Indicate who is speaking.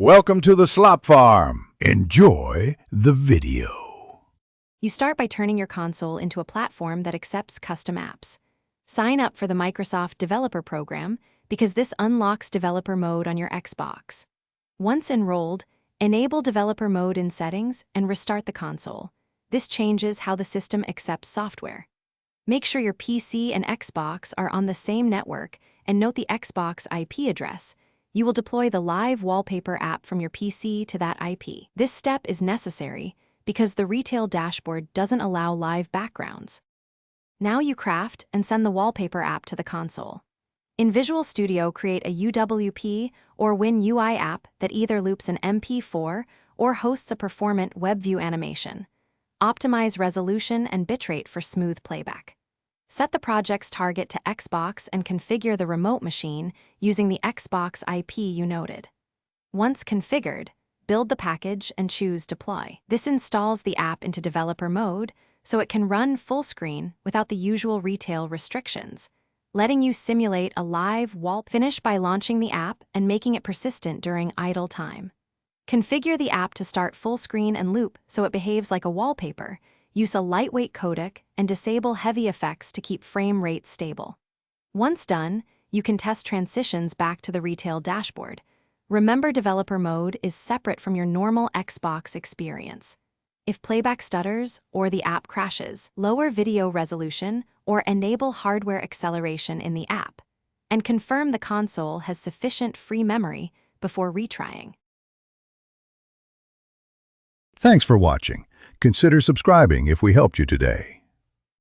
Speaker 1: Welcome to the Slop Farm. Enjoy the video.
Speaker 2: You start by turning your console into a platform that accepts custom apps. Sign up for the Microsoft Developer Program because this unlocks developer mode on your Xbox. Once enrolled, enable developer mode in settings and restart the console. This changes how the system accepts software. Make sure your PC and Xbox are on the same network and note the Xbox IP address. You will deploy the Live Wallpaper app from your PC to that IP. This step is necessary because the retail dashboard doesn't allow live backgrounds. Now you craft and send the wallpaper app to the console. In Visual Studio, create a UWP or WinUI app that either loops an MP4 or hosts a performant WebView animation. Optimize resolution and bitrate for smooth playback. Set the project's target to Xbox and configure the remote machine using the Xbox IP you noted. Once configured, build the package and choose Deploy. This installs the app into developer mode so it can run full screen without the usual retail restrictions, letting you simulate a live wall. Finish by launching the app and making it persistent during idle time. Configure the app to start full screen and loop so it behaves like a wallpaper. Use a lightweight codec and disable heavy effects to keep frame rates stable. Once done, you can test transitions back to the retail dashboard. Remember, developer mode is separate from your normal Xbox experience. If playback stutters or the app crashes, lower video resolution or enable hardware acceleration in the app, and confirm the console has sufficient free memory before retrying.
Speaker 1: Thanks for watching. Consider subscribing if we helped you today.